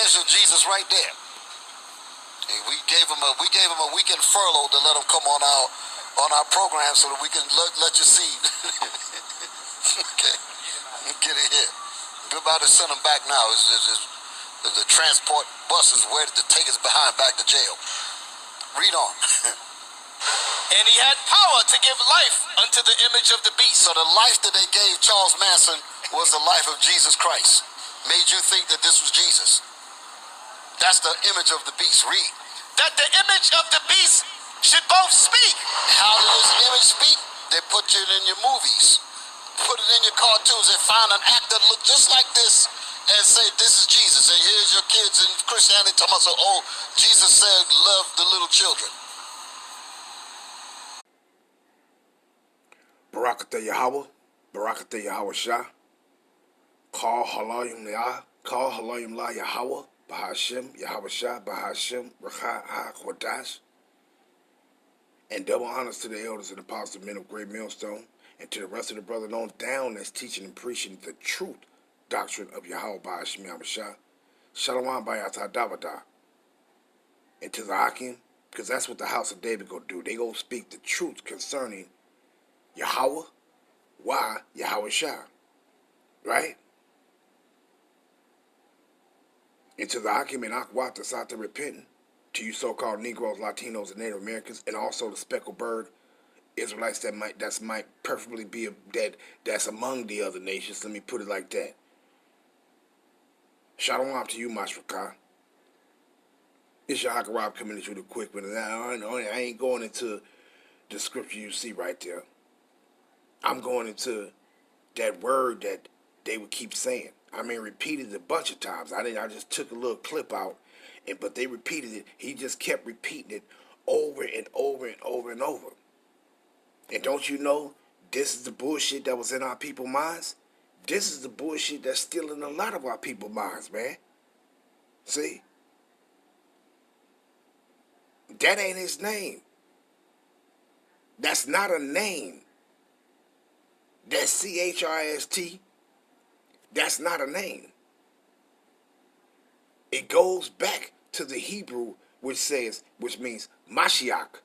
There's your Jesus right there. And we gave him a weekend furlough to let him come on our program so that we can let you see. Okay, get it here. We're about to send him back now. The transport bus is ready to take us behind back to jail. Read on. And he had power to give life unto the image of the beast. So the life that they gave Charles Manson was the life of Jesus Christ. Made you think that this was Jesus. That's the image of the beast. Read. That the image of the beast should both speak. How does this image speak? They put it in your movies. Put it in your cartoons and find an actor look just like this and say, this is Jesus. And here's your kids in Christianity talking about, so, oh, Jesus said, love the little children. Barakatah Yahweh, Barakatah Yahawashi, Call Halayim Yah, Call Halayim La Yahweh, Bahashem, Yahawashi, Bahashem, Racha HaKodash. And double honors to the elders and apostles, men of great millstone, and to the rest of the brothers on down that's teaching and preaching the truth doctrine of Yahweh Bahashem Yahawashi. Shalom Bayatah Davada. And to the Hakim, because that's what the house of David go do. They go speak the truth concerning Yahweh, why Yahawashi, right? And to the Hakim and Akwat that's out there repenting, to you so-called Negroes, Latinos, and Native Americans, and also the speckled bird Israelites that might preferably be that's among the other nations. Let me put it like that. Shalom to you, Mashrakah. It's your Hakarab coming at you the quick one. I ain't going into the scripture you see right there. I'm going into that word that they would keep saying. I mean, repeated it a bunch of times. I just took a little clip out, but they repeated it. He just kept repeating it over and over and over and over. And don't you know, this is the bullshit that was in our people's minds? This is the bullshit that's still in a lot of our people's minds, man. See? That ain't his name. That's not a name. That's Christ. That's not a name. It goes back to the Hebrew, which means Mashiach,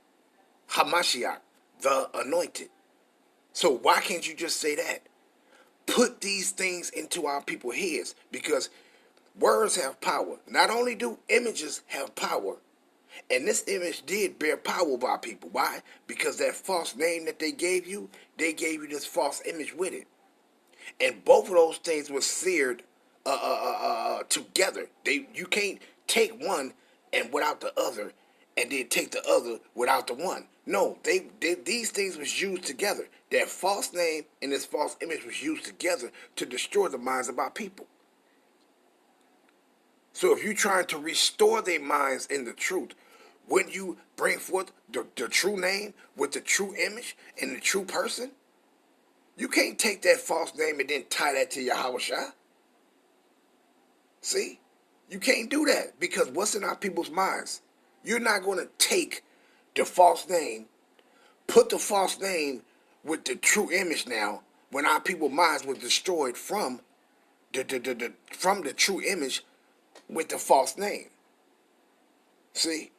Hamashiach, the anointed. So why can't you just say that? Put these things into our people's heads, because words have power. Not only do images have power, and this image did bear power by people. Why? Because that false name that they gave you this false image with it. And both of those things were seared together. You can't take one and without the other, and then take the other without the one. No, these things was used together. That false name and this false image was used together to destroy the minds of our people. So if you're trying to restore their minds in the truth, when you bring forth the true name with the true image and the true person, you can't take that false name and then tie that to Yahawashi. See? You can't do that, because what's in our people's minds? You're not going to take the false name, put the false name with the true image now, when our people's minds were destroyed from the true image with the false name. See?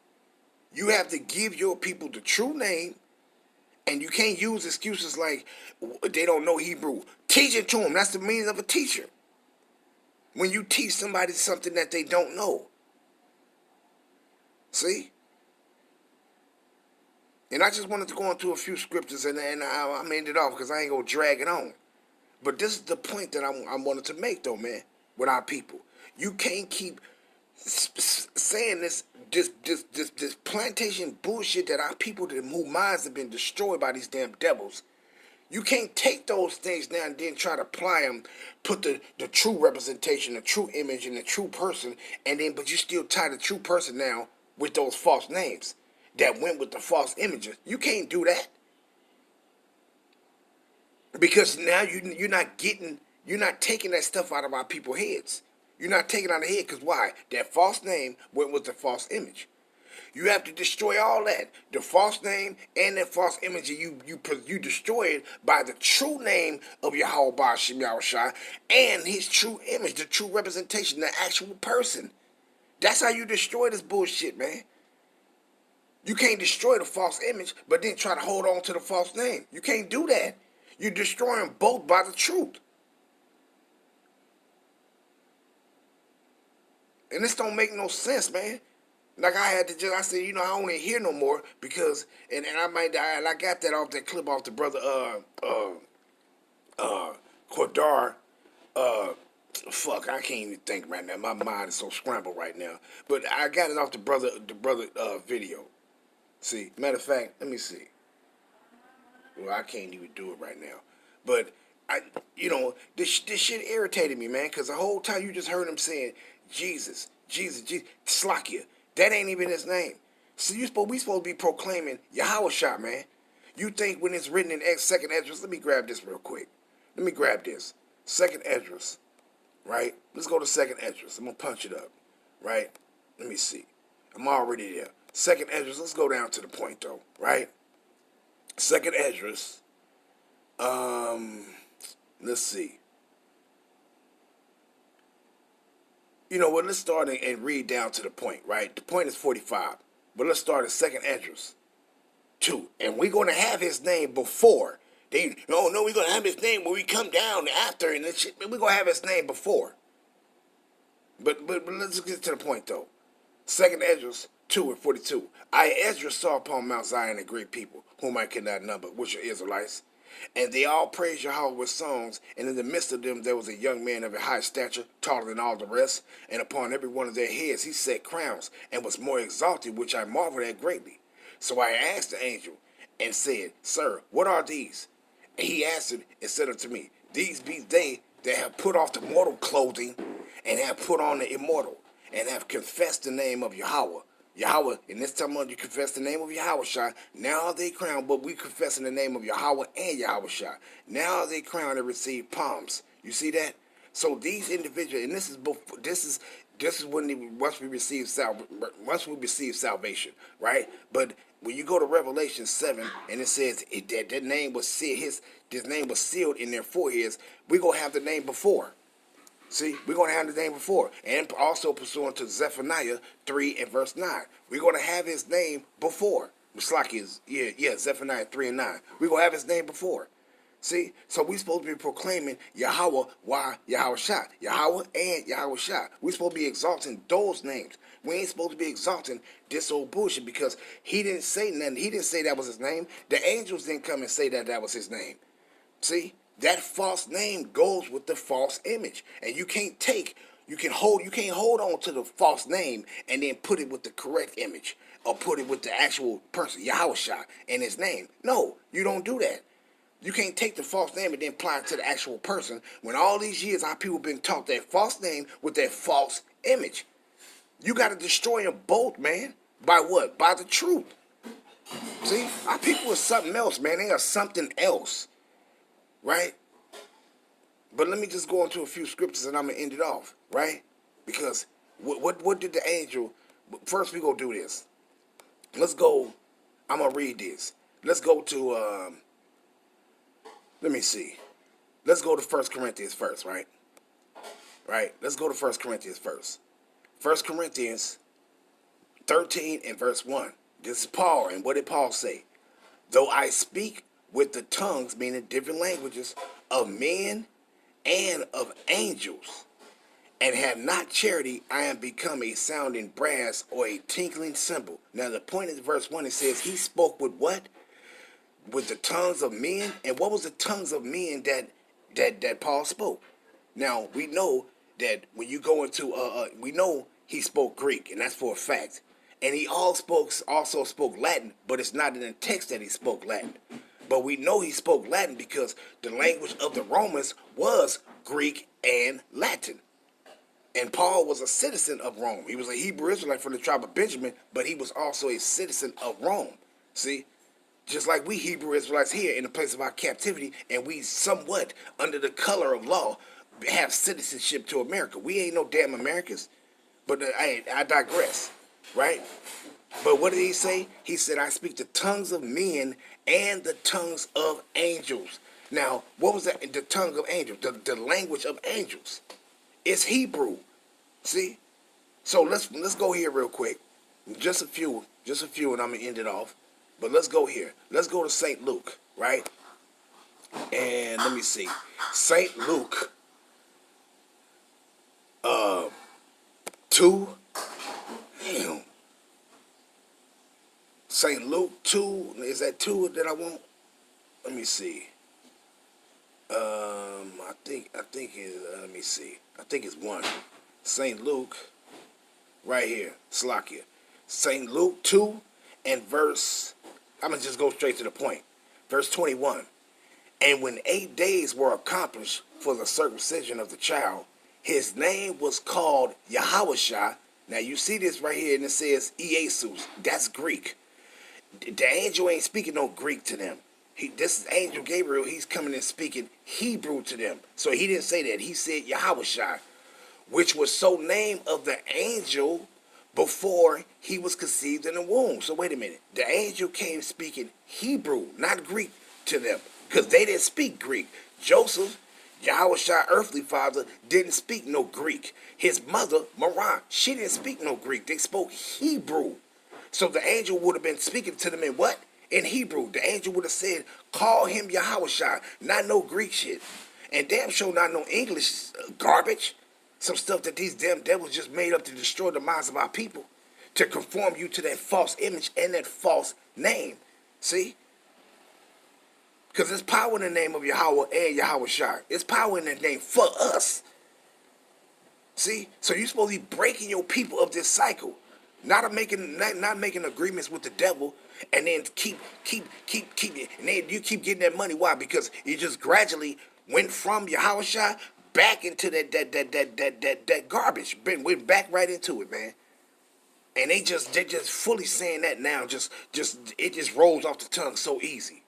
You have to give your people the true name, and you can't use excuses like they don't know Hebrew. Teach it to them. That's the meaning of a teacher. When you teach somebody something that they don't know. See? And I just wanted to go into a few scriptures, and I made it off because I ain't going to drag it on. But this is the point that I wanted to make, though, man, with our people. You can't keep saying this plantation bullshit that our people, whose minds have been destroyed by these damn devils. You can't take those things now and then try to apply them, put the true representation, the true image, and the true person, but you still tie the true person now with those false names that went with the false images. You can't do that, because now you're not taking that stuff out of our people's heads. You're not taking it out of the head, because why? That false name went with the false image. You have to destroy all that. The false name and that false image, you destroy it by the true name of Yahweh Bahashem Yahawashi and his true image, the true representation, the actual person. That's how you destroy this bullshit, man. You can't destroy the false image, but then try to hold on to the false name. You can't do that. You're destroying both by the truth. And this don't make no sense, man. Like I said, I don't want to hear no more because, and I might die, and I got that off that clip off the brother, Quadar, fuck, I can't even think right now. My mind is so scrambled right now. But I got it off the brother, video. See, matter of fact, let me see. Well, I can't even do it right now. But this shit irritated me, man, because the whole time you just heard him saying Jesus, Slakia. That ain't even his name. So we supposed to be proclaiming Yahawashi, man. You think when it's written in second Esdras, let me grab this real quick. Let me grab this. Second Esdras, right? Let's go to second Esdras. I'm gonna punch it up, right? Let me see. I'm already there. Second Esdras, let's go down to the point though, right? Second Esdras. Let's see. You know what? Let's start and read down to the point, right? The point is 45. But let's start at second Esdras 2. And we're going to have his name before. We're going to have his name when we come down after. And shit. We're going to have his name before. But let's get to the point, though. Second Esdras 2 and 42. I, Esdras, saw upon Mount Zion a great people, whom I cannot number, which are Israelites. And they all praised Yahweh with songs, and in the midst of them there was a young man of a high stature, taller than all the rest, and upon every one of their heads he set crowns, and was more exalted, which I marveled at greatly. So I asked the angel, and said, Sir, what are these? And he answered and said unto me, These be they that have put off the mortal clothing, and have put on the immortal, and have confessed the name of Yahweh. Yahweh, in this time you confess the name of Yahawashi. Now are they crowned, but we confess in the name of Yahweh and Yahawashi. Now are they crowned and receive palms. You see that? So these individuals, and this is when once we receive salvation, right? But when you go to Revelation 7, and it says that name was sealed, this name was sealed in their foreheads, we're gonna have the name before. See, we're going to have his name before. And also pursuant to Zephaniah 3 and verse 9. We're going to have his name before. It's like Zephaniah 3 and 9. We're going to have his name before. See, so we're supposed to be proclaiming Yahweh, Yahawashi. Yahweh and Yahawashi. We're supposed to be exalting those names. We ain't supposed to be exalting this old bullshit because he didn't say nothing. He didn't say that was his name. The angels didn't come and say that was his name. See? That false name goes with the false image. And you can't hold on to the false name and then put it with the correct image or put it with the actual person, Yahawashi, and his name. No, you don't do that. You can't take the false name and then apply it to the actual person when all these years our people have been taught that false name with that false image. You got to destroy them both, man. By what? By the truth. See, our people are something else, man. They are something else. Right? But let me just go into a few scriptures and I'm going to end it off, right? Because what did the angel... First, we going to do this. Let's go... I'm going to read this. Let's go to... let me see. Let's go to 1 Corinthians first, right? Right? Let's go to 1 Corinthians first. 1 Corinthians 13 and verse 1. This is Paul, and what did Paul say? Though I speak with the tongues, meaning different languages, of men and of angels, and have not charity, I am become a sounding brass or a tinkling cymbal. Now the point is verse 1, it says he spoke with what? With the tongues of men. And what was the tongues of men that Paul spoke? Now we know that when you go into we know he spoke Greek, and that's for a fact. And he also spoke Latin, but it's not in the text that he spoke Latin. But we know he spoke Latin because the language of the Romans was Greek and Latin. And Paul was a citizen of Rome. He was a Hebrew Israelite from the tribe of Benjamin, but he was also a citizen of Rome. See? Just like we Hebrew Israelites here in the place of our captivity, and we somewhat, under the color of law, have citizenship to America. We ain't no damn Americans. But I digress, right? But what did he say? He said, I speak the tongues of men and the tongues of angels. Now, what was that? The tongue of angels, the language of angels. It's Hebrew. See? So let's go here real quick. Just a few, and I'm gonna end it off. But let's go here. Let's go to St. Luke, right? And let me see. St. Luke 2. Damn. St. Luke 2. Is that 2 that I want? Let me see. I think it, let me see. I think it's 1. St. Luke, right here. Slakia. St. Luke 2 and verse, I'm going to just go straight to the point. Verse 21. And when 8 days were accomplished for the circumcision of the child, his name was called Yahawashi. Now you see this right here, and it says Iesous. That's Greek. The angel ain't speaking no Greek to them. This is Angel Gabriel. He's coming and speaking Hebrew to them. So he didn't say that. He said Yahawashi, which was so named of the angel before he was conceived in the womb. So wait a minute. The angel came speaking Hebrew, not Greek, to them, because they didn't speak Greek. Joseph, Yahawashi, earthly father, didn't speak no Greek. His mother, Marah, she didn't speak no Greek. They spoke Hebrew. So the angel would have been speaking to them in what? In Hebrew. The angel would have said, call him Yahawashi, not no Greek shit. And damn sure not no English garbage. Some stuff that these damn devils just made up to destroy the minds of our people, to conform you to that false image and that false name. See? Because there's power in the name of Yahweh and Yahawashi. It's power in that name for us. See? So you're supposed to be breaking your people of this cycle. Not making agreements with the devil, and then keep it. And then you keep getting that money. Why? Because you just gradually went from Yahawashi back into that garbage. Went back right into it, man. And they just fully saying that now. It just rolls off the tongue so easy.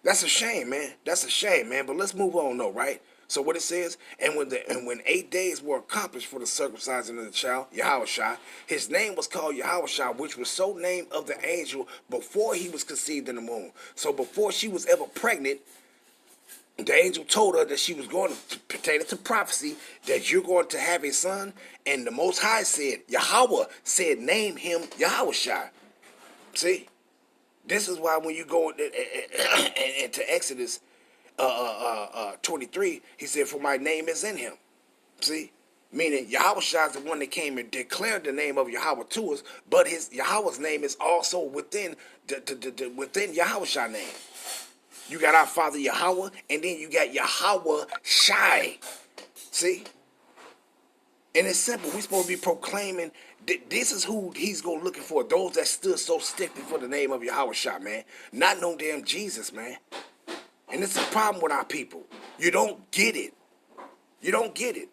That's a shame, man. That's a shame, man. But let's move on, though, right? So what it says, and when 8 days were accomplished for the circumcision of the child, Yahawashi, his name was called Yahawashi, which was so named of the angel before he was conceived in the womb. So before she was ever pregnant, the angel told her that she was going to, pertaining to prophecy, that you're going to have a son. And the Most High said, Yahweh said, name him Yahawashi. See? This is why when you go into Exodus 23, he said, for my name is in him. See? Meaning Yahawashi is the one that came and declared the name of Yahweh to us, but Yahweh's name is also within within Yahawashi name. You got our Father Yahweh, and then you got Yahweh Shai. See? And it's simple. We're supposed to be proclaiming this is who he's going looking for. Those that stood so stiffly for the name of Yahawashi, man. Not no damn Jesus, man. And it's a problem with our people. You don't get it. You don't get it.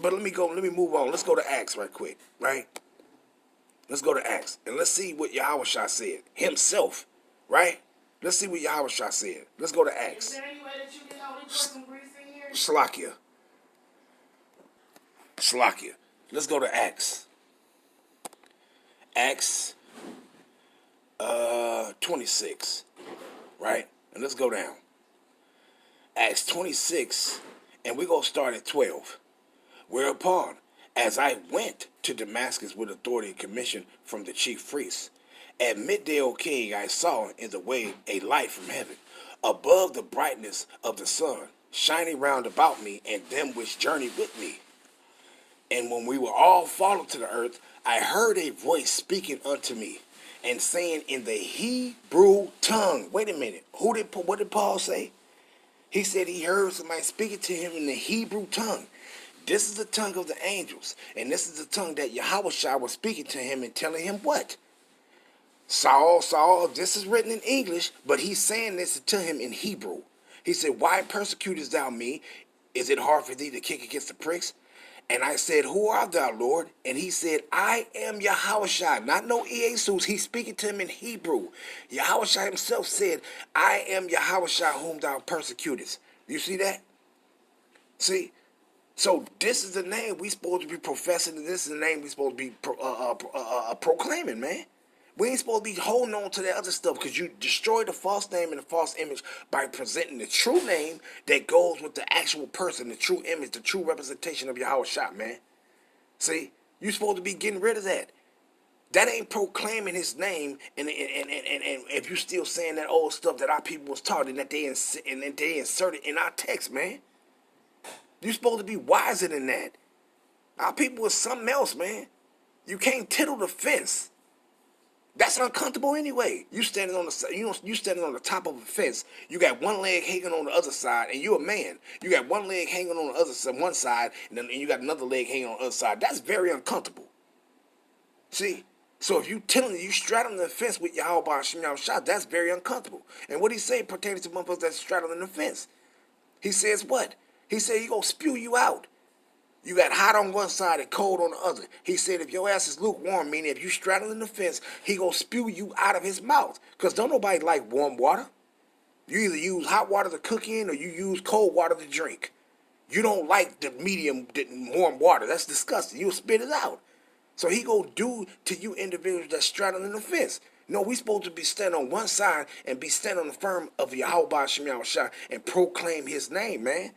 But let me move on. Let's go to Acts right quick, right? Let's go to Acts. And let's see what Yahawashi said himself, right? Let's see what Yahawashi said. Let's go to Acts. Is there any way that you can Holy Ghost and grease in here? Slakia. Let's go to Acts. Acts 26, right? And let's go down. Acts 26, and we're going to start at 12. Whereupon, as I went to Damascus with authority and commission from the chief priests, at midday, O king, I saw in the way a light from heaven, above the brightness of the sun, shining round about me and them which journeyed with me. And when we were all fallen to the earth, I heard a voice speaking unto me, and saying in the Hebrew tongue. Wait a minute. What did Paul say? He said he heard somebody speaking to him in the Hebrew tongue. This is the tongue of the angels. And this is the tongue that Yahawashi was speaking to him and telling him what? Saul, Saul, this is written in English, but he's saying this to him in Hebrew. He said, why persecutest thou me? Is it hard for thee to kick against the pricks? And I said, who art thou, Lord? And he said, I am Yahawashi. Not no Iesous. He's speaking to him in Hebrew. Yahawashi himself said, I am Yahawashi whom thou persecutest. You see that? See? So this is the name we supposed to be professing, and this is the name we supposed to be proclaiming, man. We ain't supposed to be holding on to that other stuff, because you destroy the false name and the false image by presenting the true name that goes with the actual person, the true image, the true representation of Yahawashi, man. See, you're supposed to be getting rid of that. That ain't proclaiming his name, and if you still saying that old stuff that our people was taught and that they inserted in our text, man. You're supposed to be wiser than that. Our people is something else, man. You can't tittle the fence. That's uncomfortable anyway. You standing on you standing on the top of a fence. You got one leg hanging on the other side, and you're a man. You got one leg hanging on the other side, one side, and you got another leg hanging on the other side. That's very uncomfortable. See? So if you straddling the fence with Yahawashi, that's very uncomfortable. And what he say pertaining to motherfuckers that's straddling the fence? He says what? He said he gonna spew you out. You got hot on one side and cold on the other. He said if your ass is lukewarm, meaning if you straddling the fence, he gonna spew you out of his mouth. Because don't nobody like warm water. You either use hot water to cook in or you use cold water to drink. You don't like the medium warm water. That's disgusting. You'll spit it out. So he go do to you individuals that's straddling the fence. No, we supposed to be standing on one side and be standing on the firm of Yahawashi and proclaim his name, man.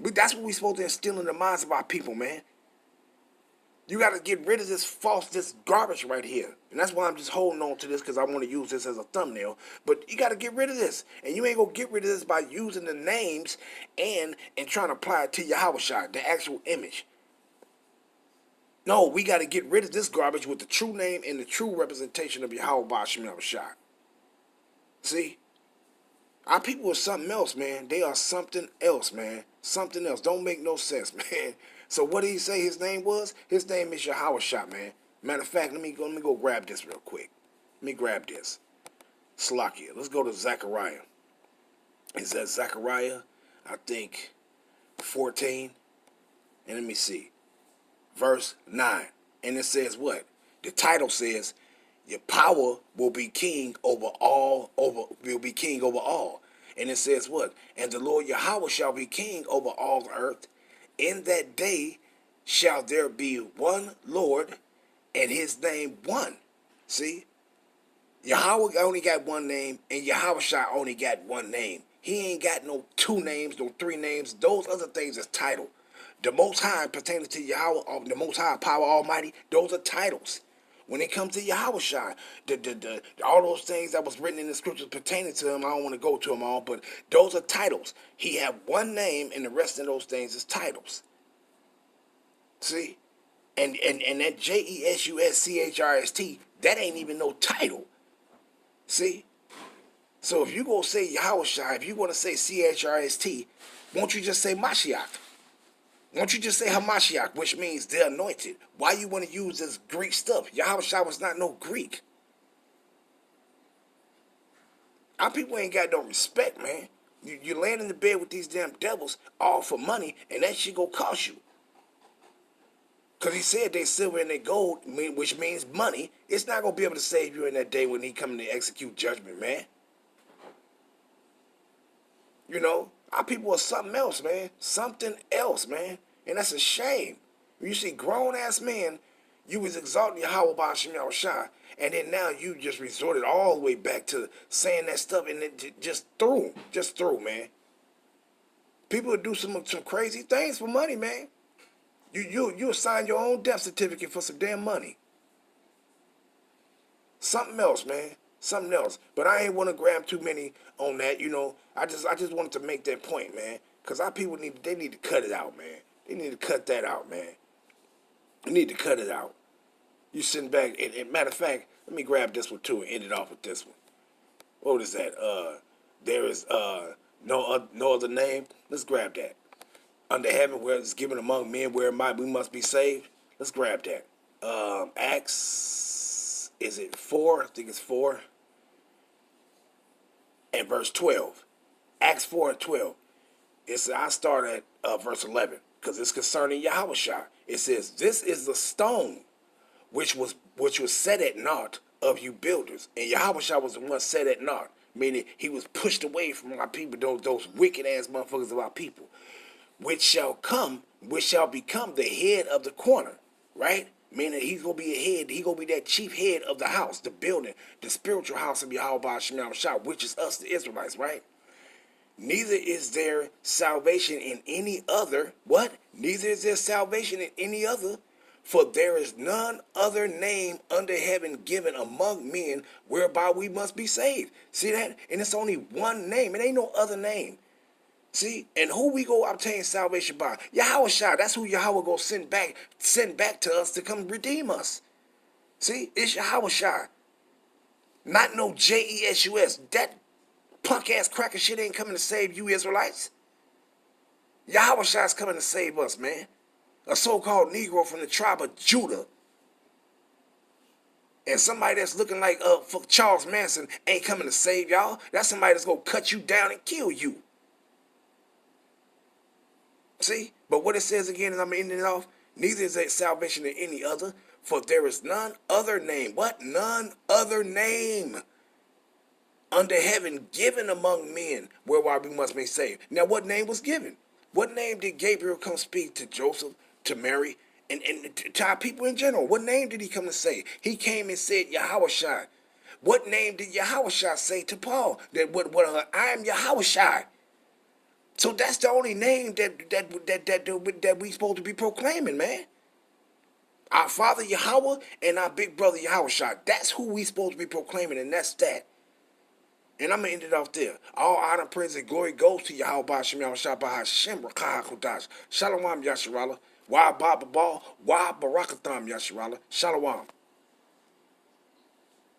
That's what we supposed to instill in the minds of our people, man. You got to get rid of this garbage right here. And that's why I'm just holding on to this, because I want to use this as a thumbnail. But you got to get rid of this. And you ain't going to get rid of this by using the names and trying to apply it to Yahawashi, the actual image. No, we got to get rid of this garbage with the true name and the true representation of Yahawashi. See? Our people are something else, man. They are something else, man. Something else. Don't make no sense, man. So what did he say his name was? His name is Yahawashi, man. Matter of fact, let me go grab this real quick. Let me grab this. Slakia. Let's go to Zechariah. It says Zechariah, I think, 14. And let me see. Verse 9. And it says what? The title says, your power will be king over all, will be king over all. And it says what? And the Lord Yahweh shall be king over all the earth. In that day shall there be one Lord, and his name one. See? Yahweh only got one name, and Yahawashi only got one name. He ain't got no two names, no three names. Those other things is title. The Most High pertaining to Yahweh, the Most High, Power Almighty, those are titles. When it comes to Yahawashi, all those things that was written in the scriptures pertaining to him, I don't want to go to them all, but those are titles. He have one name, and the rest of those things is titles. See? And that JESUSCHRST, that ain't even no title. See? So if you go say Yahawashi, if you want to say CHRST, won't you just say Mashiach? Won't you just say Hamashiach, which means the anointed? Why you want to use this Greek stuff? Yahawashi was not no Greek. Our people ain't got no respect, man. You laying in the bed with these damn devils all for money, and that shit gonna cost you. Because he said they silver and they gold, which means money. It's not gonna be able to save you in that day when he coming to execute judgment, man. You know? Our people are something else, man. Something else, man. And that's a shame. When you see grown-ass men, you was exalting Yahawashi, and then now you just resorted all the way back to saying that stuff, and it just threw, man. People would do some crazy things for money, man. You sign your own death certificate for some damn money. Something else, man. Something else. But I ain't want to grab too many on that, you know. I just wanted to make that point, man. Because our people need to cut it out, man. They need to cut that out, man. They need to cut it out. You sitting back, and matter of fact, let me grab this one too and end it off with this one. What is that? There is no other name. Let's grab that. Under heaven, where it's given among men, where we must be saved. Let's grab that. Acts, is it 4? I think it's 4. And verse 12. Acts 4 and 12. I start at verse 11 because it's concerning Yahawashi. It says, "This is the stone which was set at naught of you builders." And Yahawashi was the one set at naught, meaning he was pushed away from our people, those wicked ass motherfuckers of our people, which shall become the head of the corner, right? Meaning he's gonna be a head. He's gonna be that chief head of the house, the building, the spiritual house of Yahawashi, which is us, the Israelites, right? Neither is there salvation in any other. What? Neither is there salvation in any other, For there is none other name under heaven given among men whereby we must be saved. See that? And it's only one name. It ain't no other name. See? And who we go obtain salvation by? Yahawashi. That's who Yahweh go send back to us to come redeem us. See? It's Yahawashi. Not no Jesus. That punk ass cracker shit ain't coming to save you Israelites. Yahawashi is coming to save us, man. A so-called Negro from the tribe of Judah. And somebody that's looking like for Charles Manson ain't coming to save y'all. That's somebody that's going to cut you down and kill you. See? But what it says again, and I'm ending it off, neither is there salvation in any other, for there is none other name. What? None other name under heaven given among men whereby we must be saved. Now, what name was given? What name did Gabriel come speak to Joseph, to Mary, and to our people in general? What name did he come to say? He came and said Yahawashi. What name did Yahawashi say to Paul? That I am Yahawashi. So that's the only name that we supposed to be proclaiming, man. Our Father Yahweh and our big brother Yahawashi. That's who we supposed to be proclaiming, and that's that. And I'm going to end it off there. All honor, praise, and glory goes to Yahweh Ba'Shem Yahawashi Ba'Hashem Rakah HaKodash. Shalom Yasharala. Wa Baba Ball. Wa Barakatham Yasharala. Shalom.